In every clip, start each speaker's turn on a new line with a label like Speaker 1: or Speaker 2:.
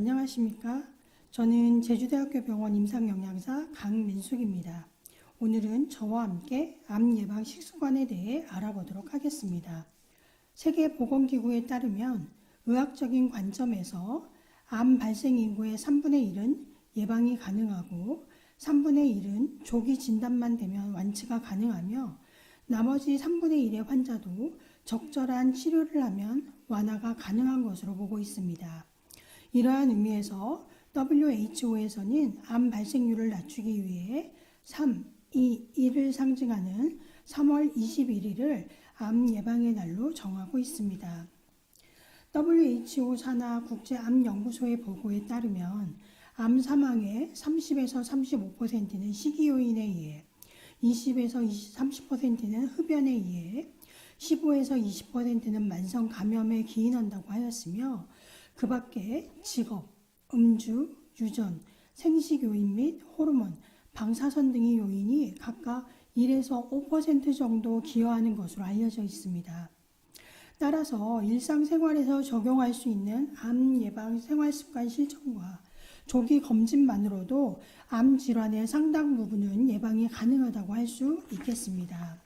Speaker 1: 안녕하십니까? 저는 제주대학교 병원 임상영양사 강민숙입니다. 오늘은 저와 함께 암 예방 식습관에 대해 알아보도록 하겠습니다. 세계보건기구에 따르면 의학적인 관점에서 암 발생 인구의 3분의 1은 예방이 가능하고 3분의 1은 조기 진단만 되면 완치가 가능하며 나머지 3분의 1의 환자도 적절한 치료를 하면 완화가 가능한 것으로 보고 있습니다. 이러한 의미에서 WHO에서는 암 발생률을 낮추기 위해 3, 2, 1을 상징하는 3월 21일을 암 예방의 날로 정하고 있습니다. WHO 산하 국제암연구소의 보고에 따르면 암 사망의 30에서 35%는 식이 요인에 의해, 20에서 30%는 흡연에 의해, 15에서 20%는 만성 감염에 기인한다고 하였으며 그 밖에 직업, 음주, 유전, 생식 요인 및 호르몬, 방사선 등의 요인이 각각 1에서 5% 정도 기여하는 것으로 알려져 있습니다. 따라서 일상생활에서 적용할 수 있는 암 예방 생활습관 실천과 조기 검진만으로도 암 질환의 상당 부분은 예방이 가능하다고 할 수 있겠습니다.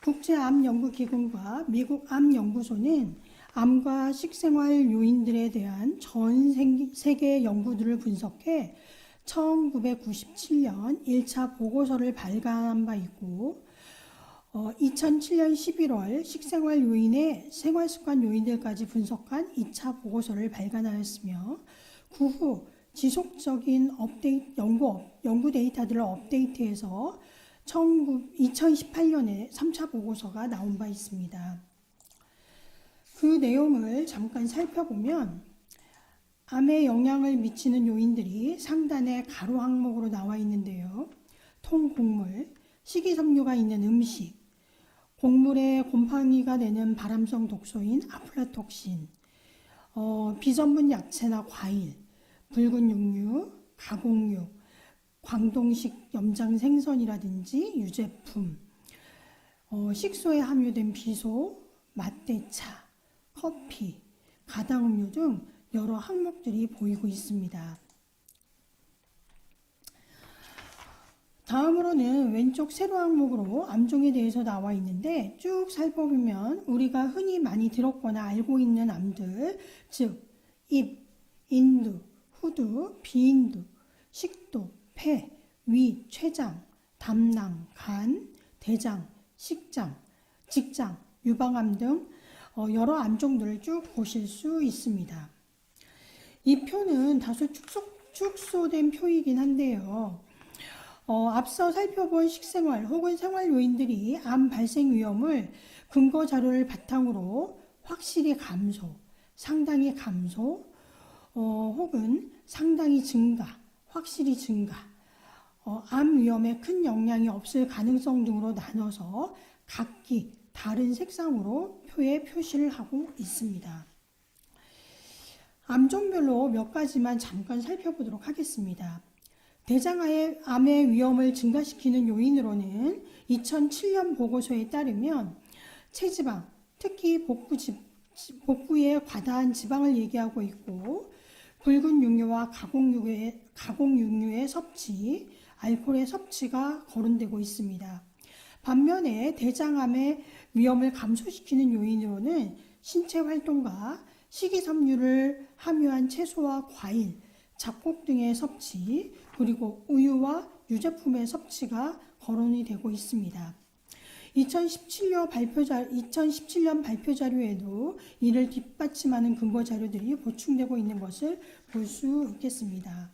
Speaker 1: 국제암연구기금과 미국 암연구소는 암과 식생활 요인들에 대한 전 세계 연구들을 분석해 1997년 1차 보고서를 발간한 바 있고 2007년 11월 식생활 요인의 생활습관 요인들까지 분석한 2차 보고서를 발간하였으며 그 후 지속적인 연구 데이터들을 업데이트해서 2018년에 3차 보고서가 나온 바 있습니다. 그 내용을 잠깐 살펴보면 암에 영향을 미치는 요인들이 상단에 가로 항목으로 나와 있는데요. 통곡물, 식이섬유가 있는 음식, 곡물에 곰팡이가 되는 발암성 독소인 아플라톡신, 비전분 야채나 과일, 붉은 육류, 가공육, 광동식 염장 생선이라든지 유제품, 식소에 함유된 비소, 맛대차, 커피, 가당음료 등 여러 항목들이 보이고 있습니다. 다음으로는 왼쪽 세로 항목으로 암종에 대해서 나와 있는데 쭉 살펴보면 우리가 흔히 많이 들었거나 알고 있는 암들, 즉 입, 인두, 후두, 비인두, 식도, 폐, 위, 췌장, 담낭, 간, 대장, 식장, 직장, 유방암 등 여러 암종들을 쭉 보실 수 있습니다. 이 표는 다소 축소된 표이긴 한데요. 앞서 살펴본 식생활 혹은 생활 요인들이 암 발생 위험을 근거 자료를 바탕으로 확실히 감소, 상당히 감소, 혹은 상당히 증가, 확실히 증가, 암 위험에 큰 영향이 없을 가능성 등으로 나눠서 각기 다른 색상으로 표에 표시를 하고 있습니다. 암종별로 몇 가지만 잠깐 살펴보도록 하겠습니다. 대장암의 위험을 증가시키는 요인으로는 2007년 보고서에 따르면 체지방, 특히 복부의 과다한 지방을 얘기하고 있고 붉은 육류와 가공육류의 섭취, 알코올의 섭취가 거론되고 있습니다. 반면에 대장암의 위험을 감소시키는 요인으로는 신체 활동과 식이섬유를 함유한 채소와 과일, 잡곡 등의 섭취, 그리고 우유와 유제품의 섭취가 거론이 되고 있습니다. 2017년 발표 자료에도 이를 뒷받침하는 근거 자료들이 보충되고 있는 것을 볼 수 있겠습니다.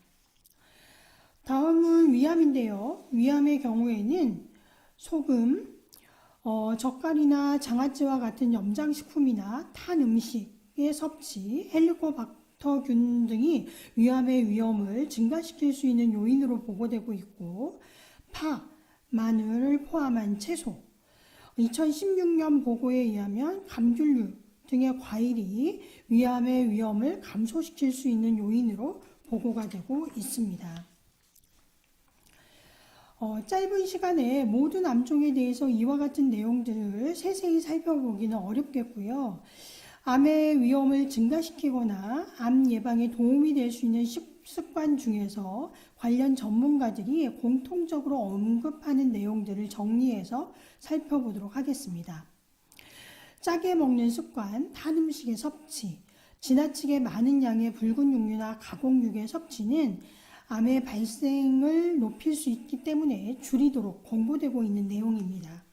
Speaker 1: 다음은 위암인데요. 위암의 경우에는 소금, 젓갈이나 장아찌와 같은 염장식품이나 탄 음식의 섭취, 헬리코박터균 등이 위암의 위험을 증가시킬 수 있는 요인으로 보고되고 있고 파, 마늘을 포함한 채소, 2016년 보고에 의하면 감귤류 등의 과일이 위암의 위험을 감소시킬 수 있는 요인으로 보고가 되고 있습니다. 짧은 시간에 모든 암종에 대해서 이와 같은 내용들을 세세히 살펴보기는 어렵겠고요. 암의 위험을 증가시키거나 암 예방에 도움이 될 수 있는 식습관 중에서 관련 전문가들이 공통적으로 언급하는 내용들을 정리해서 살펴보도록 하겠습니다. 짜게 먹는 습관, 탄 음식의 섭취, 지나치게 많은 양의 붉은 육류나 가공육의 섭취는 암의 발생을 높일 수 있기 때문에 줄이도록 권고되고 있는 내용입니다.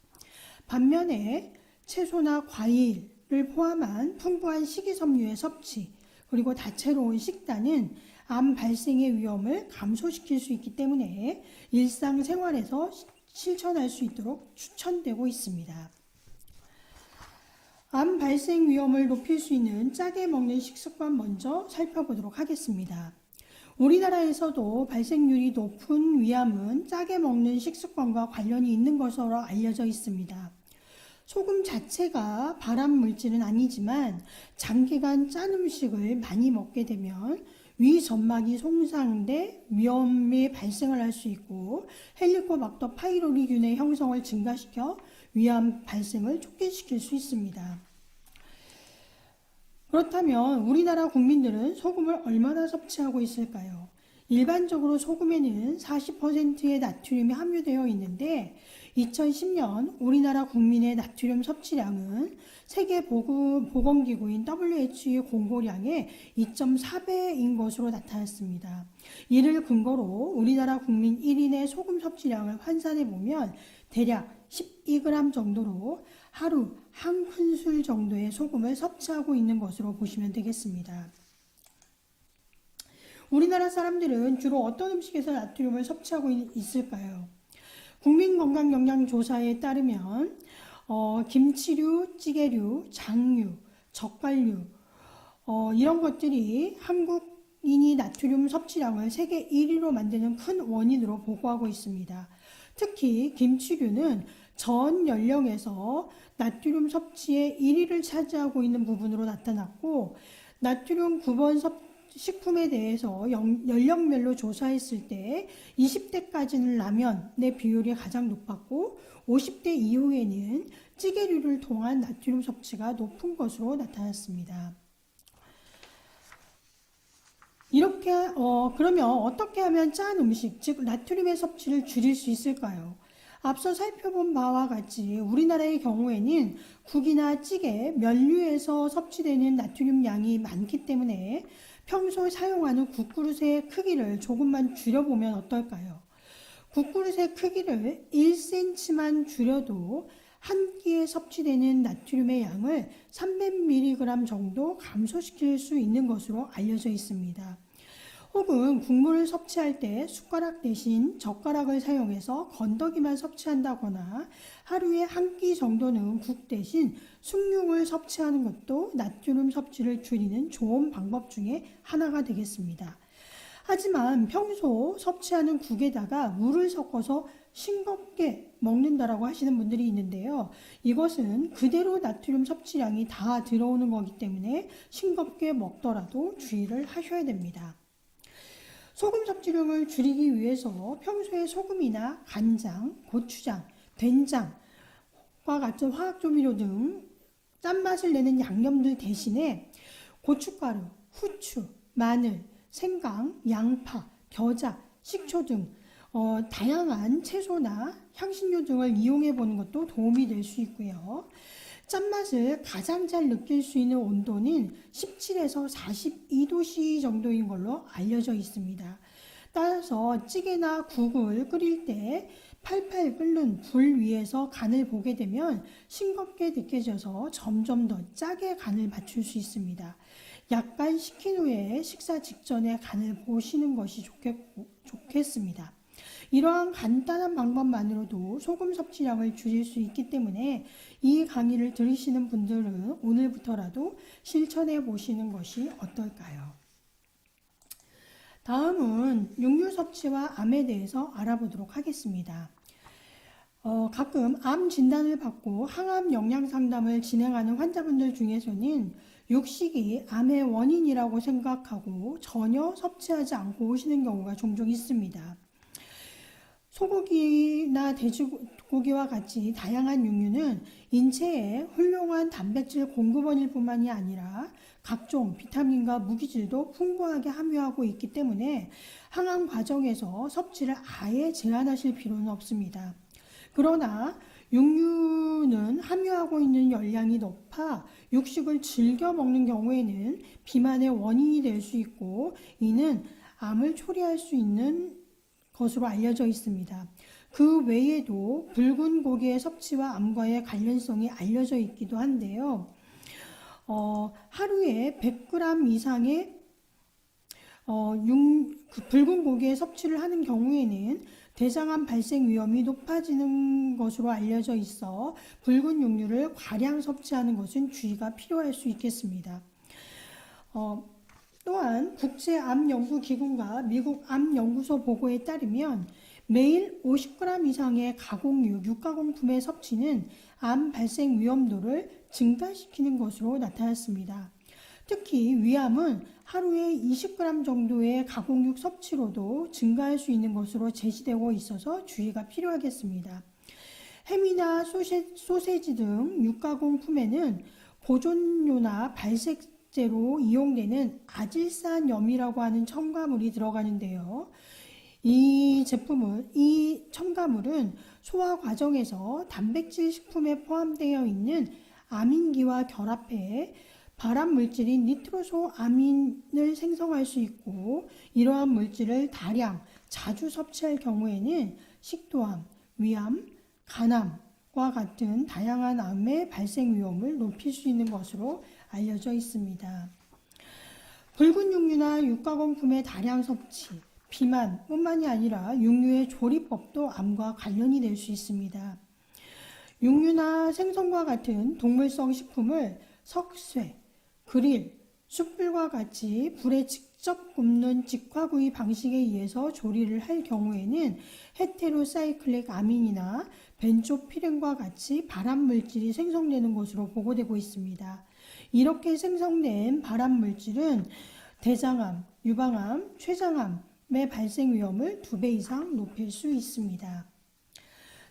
Speaker 1: 반면에 채소나 과일을 포함한 풍부한 식이섬유의 섭취, 그리고 다채로운 식단은 암 발생의 위험을 감소시킬 수 있기 때문에 일상생활에서 실천할 수 있도록 추천되고 있습니다. 암 발생 위험을 높일 수 있는 짜게 먹는 식습관 먼저 살펴보도록 하겠습니다. 우리나라에서도 발생률이 높은 위암은 짜게 먹는 식습관과 관련이 있는 것으로 알려져 있습니다. 소금 자체가 발암 물질은 아니지만 장기간 짠 음식을 많이 먹게 되면 위 점막이 손상돼 위험이 발생을 할 수 있고 헬리코박터 파이로리균의 형성을 증가시켜 위암 발생을 촉진시킬 수 있습니다. 그렇다면 우리나라 국민들은 소금을 얼마나 섭취하고 있을까요? 일반적으로 소금에는 40%의 나트륨이 함유되어 있는데 2010년 우리나라 국민의 나트륨 섭취량은 세계보건기구인 WHO의 공고량의 2.4배인 것으로 나타났습니다. 이를 근거로 우리나라 국민 1인의 소금 섭취량을 환산해 보면 대략 12g 정도로 하루 한 큰술 정도의 소금을 섭취하고 있는 것으로 보시면 되겠습니다. 우리나라 사람들은 주로 어떤 음식에서 나트륨을 섭취하고 있을까요? 국민건강영양조사에 따르면 김치류, 찌개류, 장류, 젓갈류 이런 것들이 한국인이 나트륨 섭취량을 세계 1위로 만드는 큰 원인으로 보고하고 있습니다. 특히 김치류는 전 연령에서 나트륨 섭취의 1위를 차지하고 있는 부분으로 나타났고 나트륨 9번 식품에 대해서 연령별로 조사했을 때 20대까지는 라면의 비율이 가장 높았고 50대 이후에는 찌개류를 통한 나트륨 섭취가 높은 것으로 나타났습니다. 그러면 어떻게 하면 짠 음식, 즉 나트륨의 섭취를 줄일 수 있을까요? 앞서 살펴본 바와 같이 우리나라의 경우에는 국이나 찌개, 면류에서 섭취되는 나트륨 양이 많기 때문에 평소 사용하는 국그릇의 크기를 조금만 줄여보면 어떨까요? 국그릇의 크기를 1cm만 줄여도 한 끼에 섭취되는 나트륨의 양을 300mg 정도 감소시킬 수 있는 것으로 알려져 있습니다. 혹은 국물을 섭취할 때 숟가락 대신 젓가락을 사용해서 건더기만 섭취한다거나 하루에 한 끼 정도는 국 대신 숭늉을 섭취하는 것도 나트륨 섭취를 줄이는 좋은 방법 중에 하나가 되겠습니다. 하지만 평소 섭취하는 국에다가 물을 섞어서 싱겁게 먹는다라고 하시는 분들이 있는데요. 이것은 그대로 나트륨 섭취량이 다 들어오는 거기 때문에 싱겁게 먹더라도 주의를 하셔야 됩니다. 소금 섭취량을 줄이기 위해서 평소에 소금이나 간장, 고추장, 된장과 같은 화학조미료 등 짠맛을 내는 양념들 대신에 고춧가루, 후추, 마늘, 생강, 양파, 겨자, 식초 등 다양한 채소나 향신료 등을 이용해 보는 것도 도움이 될 수 있고요. 짠맛을 가장 잘 느낄 수 있는 온도는 17에서 42도씨 정도인 걸로 알려져 있습니다. 따라서 찌개나 국을 끓일 때 팔팔 끓는 불 위에서 간을 보게 되면 싱겁게 느껴져서 점점 더 짜게 간을 맞출 수 있습니다. 약간 식힌 후에 식사 직전에 간을 보시는 것이 좋겠습니다. 이러한 간단한 방법만으로도 소금 섭취량을 줄일 수 있기 때문에 이 강의를 들으시는 분들은 오늘부터라도 실천해 보시는 것이 어떨까요? 다음은 육류 섭취와 암에 대해서 알아보도록 하겠습니다. 가끔 암 진단을 받고 항암 영양 상담을 진행하는 환자분들 중에서는 육식이 암의 원인이라고 생각하고 전혀 섭취하지 않고 오시는 경우가 종종 있습니다. 소고기나 돼지고기와 같이 다양한 육류는 인체에 훌륭한 단백질 공급원일 뿐만이 아니라 각종 비타민과 무기질도 풍부하게 함유하고 있기 때문에 항암 과정에서 섭취를 아예 제한하실 필요는 없습니다. 그러나 육류는 함유하고 있는 열량이 높아 육식을 즐겨 먹는 경우에는 비만의 원인이 될 수 있고, 이는 암을 초래할 수 있는 것으로 알려져 있습니다. 그 외에도 붉은 고기의 섭취와 암과의 관련성이 알려져 있기도 한데요. 하루에 100g 이상의 붉은 고기의 섭취를 하는 경우에는 대장암 발생 위험이 높아지는 것으로 알려져 있어 붉은 육류를 과량 섭취하는 것은 주의가 필요할 수 있겠습니다. 또한 국제암연구기구와 미국 암연구소 보고에 따르면 매일 50g 이상의 가공육, 육가공품의 섭취는 암 발생 위험도를 증가시키는 것으로 나타났습니다. 특히 위암은 하루에 20g 정도의 가공육 섭취로도 증가할 수 있는 것으로 제시되고 있어서 주의가 필요하겠습니다. 햄이나 소세지 등 육가공품에는 보존료나 발색제로 이용되는 아질산염이라고 하는 첨가물이 들어가는데요. 이 첨가물은 소화 과정에서 단백질 식품에 포함되어 있는 아민기와 결합해 발암 물질인 니트로소아민을 생성할 수 있고, 이러한 물질을 다량 자주 섭취할 경우에는 식도암, 위암, 간암과 같은 다양한 암의 발생 위험을 높일 수 있는 것으로 알려져 있습니다. 붉은 육류나 육가공품의 다량 섭취, 비만뿐만이 아니라 육류의 조리법도 암과 관련이 될 수 있습니다. 육류나 생선과 같은 동물성 식품을 석쇠, 그릴, 숯불과 같이 불에 직접 굽는 직화구이 방식에 의해서 조리를 할 경우에는 헤테로사이클릭 아민이나 벤조피렌과 같이 발암 물질이 생성되는 것으로 보고되고 있습니다. 이렇게 생성된 발암 물질은 대장암, 유방암, 췌장암의 발생 위험을 2배 이상 높일 수 있습니다.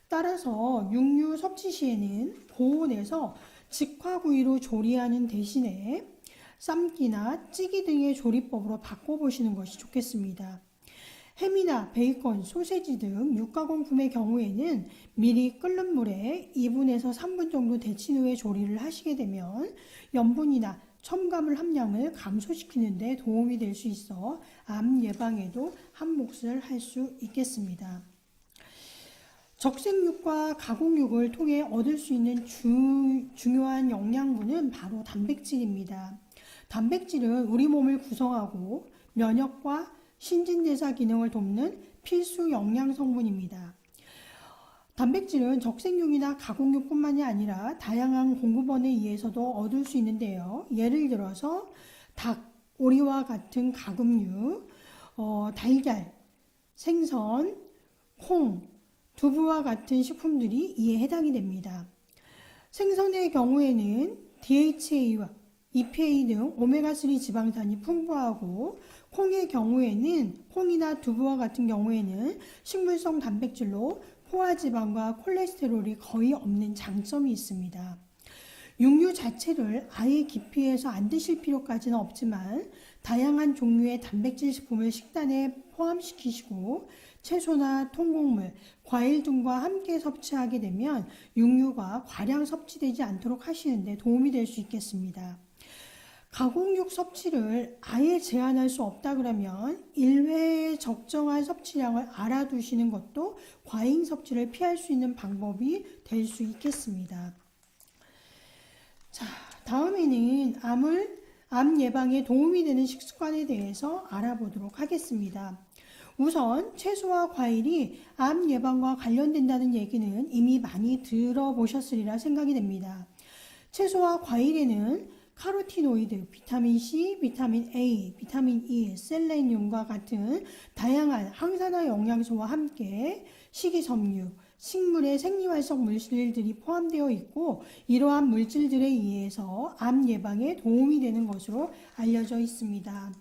Speaker 1: 따라서 육류 섭취 시에는 보온해서 직화구이로 조리하는 대신에 삶기나 찌기 등의 조리법으로 바꿔보시는 것이 좋겠습니다. 햄이나 베이컨, 소세지 등 육가공품의 경우에는 미리 끓는 물에 2분에서 3분 정도 데친 후에 조리를 하시게 되면 염분이나 첨가물 함량을 감소시키는 데 도움이 될 수 있어 암 예방에도 한 몫을 할 수 있겠습니다. 적색육과 가공육을 통해 얻을 수 있는 중요한 영양분은 바로 단백질입니다. 단백질은 우리 몸을 구성하고 면역과 신진대사 기능을 돕는 필수 영양 성분입니다. 단백질은 적색육이나 가공육뿐만이 아니라 다양한 공급원에 의해서도 얻을 수 있는데요. 예를 들어서 닭, 오리와 같은 가금육, 달걀, 생선, 콩, 두부와 같은 식품들이 이에 해당이 됩니다. 생선의 경우에는 DHA와 EPA 등 오메가3 지방산이 풍부하고, 콩의 경우에는 콩이나 두부와 같은 경우에는 식물성 단백질로 포화지방과 콜레스테롤이 거의 없는 장점이 있습니다. 육류 자체를 아예 기피해서 안 드실 필요까지는 없지만 다양한 종류의 단백질 식품을 식단에 포함시키시고 채소나 통곡물, 과일 등과 함께 섭취하게 되면 육류가 과량 섭취되지 않도록 하시는 데 도움이 될 수 있겠습니다. 가공육 섭취를 아예 제한할 수 없다 그러면 1회의 적정한 섭취량을 알아두시는 것도 과잉 섭취를 피할 수 있는 방법이 될 수 있겠습니다. 자, 다음에는 암 예방에 도움이 되는 식습관에 대해서 알아보도록 하겠습니다. 우선 채소와 과일이 암 예방과 관련된다는 얘기는 이미 많이 들어보셨으리라 생각이 됩니다. 채소와 과일에는 카로티노이드, 비타민 C, 비타민 A, 비타민 E, 셀레늄과 같은 다양한 항산화 영양소와 함께 식이섬유, 식물의 생리활성 물질들이 포함되어 있고, 이러한 물질들에 의해서 암 예방에 도움이 되는 것으로 알려져 있습니다.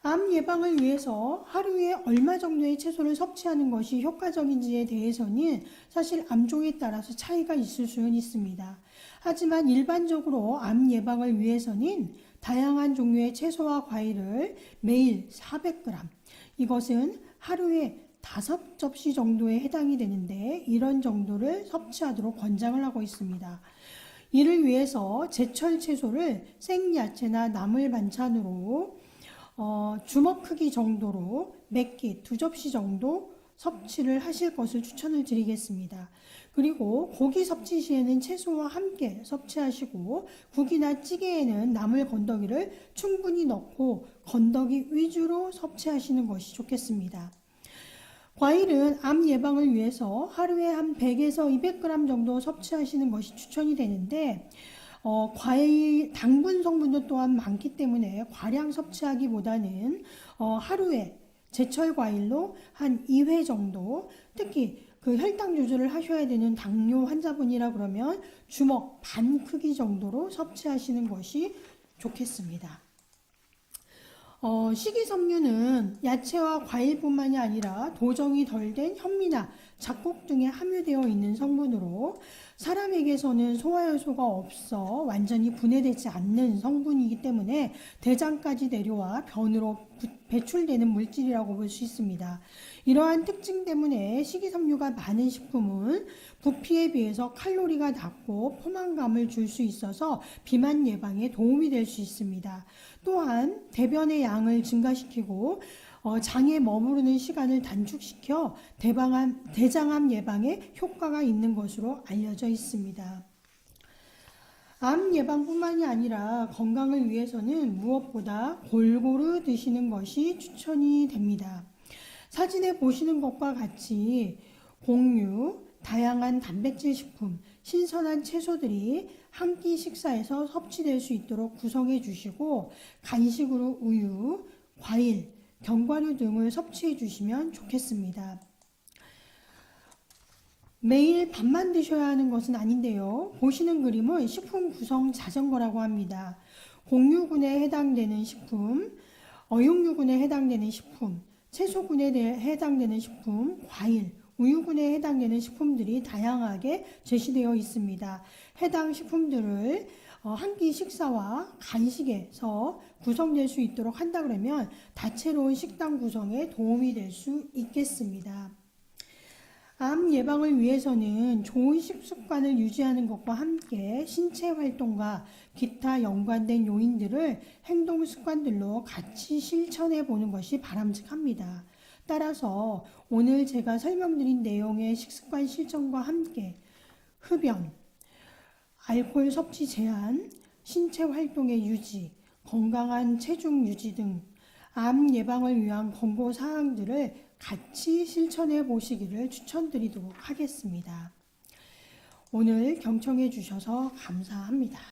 Speaker 1: 암 예방을 위해서 하루에 얼마 정도의 채소를 섭취하는 것이 효과적인지에 대해서는 사실 암종에 따라서 차이가 있을 수는 있습니다. 하지만 일반적으로 암 예방을 위해서는 다양한 종류의 채소와 과일을 매일 400g, 이것은 하루에 5접시 정도에 해당이 되는데 이런 정도를 섭취하도록 권장을 하고 있습니다. 이를 위해서 제철 채소를 생야채나 나물 반찬으로 주먹 크기 정도로 몇 개, 2접시 정도 섭취를 하실 것을 추천을 드리겠습니다. 그리고 고기 섭취 시에는 채소와 함께 섭취하시고 국이나 찌개에는 나물 건더기를 충분히 넣고 건더기 위주로 섭취하시는 것이 좋겠습니다. 과일은 암 예방을 위해서 하루에 한 100에서 200g 정도 섭취하시는 것이 추천이 되는데 과일 당분 성분도 또한 많기 때문에 과량 섭취하기보다는 하루에 제철 과일로 한 2회 정도, 특히 그 혈당 조절을 하셔야 되는 당뇨 환자분이라 그러면 주먹 반 크기 정도로 섭취하시는 것이 좋겠습니다. 식이섬유는 야채와 과일뿐만이 아니라 도정이 덜 된 현미나 잡곡 등에 함유되어 있는 성분으로 사람에게서는 소화효소가 없어 완전히 분해되지 않는 성분이기 때문에 대장까지 내려와 변으로 배출되는 물질이라고 볼 수 있습니다. 이러한 특징 때문에 식이섬유가 많은 식품은 부피에 비해서 칼로리가 낮고 포만감을 줄 수 있어서 비만 예방에 도움이 될 수 있습니다. 또한 대변의 양을 증가시키고 장에 머무르는 시간을 단축시켜 대장암 예방에 효과가 있는 것으로 알려져 있습니다. 암 예방뿐만이 아니라 건강을 위해서는 무엇보다 골고루 드시는 것이 추천이 됩니다. 사진에 보시는 것과 같이 곡류, 다양한 단백질 식품, 신선한 채소들이 한 끼 식사에서 섭취될 수 있도록 구성해 주시고 간식으로 우유, 과일, 견과류 등을 섭취해 주시면 좋겠습니다. 매일 밥만 드셔야 하는 것은 아닌데요. 보시는 그림은 식품 구성 자전거라고 합니다. 곡류군에 해당되는 식품, 어육류군에 해당되는 식품, 채소군에 해당되는 식품, 과일, 우유군에 해당되는 식품들이 다양하게 제시되어 있습니다. 해당 식품들을 한 끼 식사와 간식에서 구성될 수 있도록 한다 그러면 다채로운 식단 구성에 도움이 될 수 있겠습니다. 암 예방을 위해서는 좋은 식습관을 유지하는 것과 함께 신체 활동과 기타 연관된 요인들을 행동 습관들로 같이 실천해 보는 것이 바람직합니다. 따라서 오늘 제가 설명드린 내용의 식습관 실천과 함께 흡연, 알코올 섭취 제한, 신체 활동의 유지, 건강한 체중 유지 등 암 예방을 위한 권고 사항들을 같이 실천해 보시기를 추천드리도록 하겠습니다. 오늘 경청해 주셔서 감사합니다.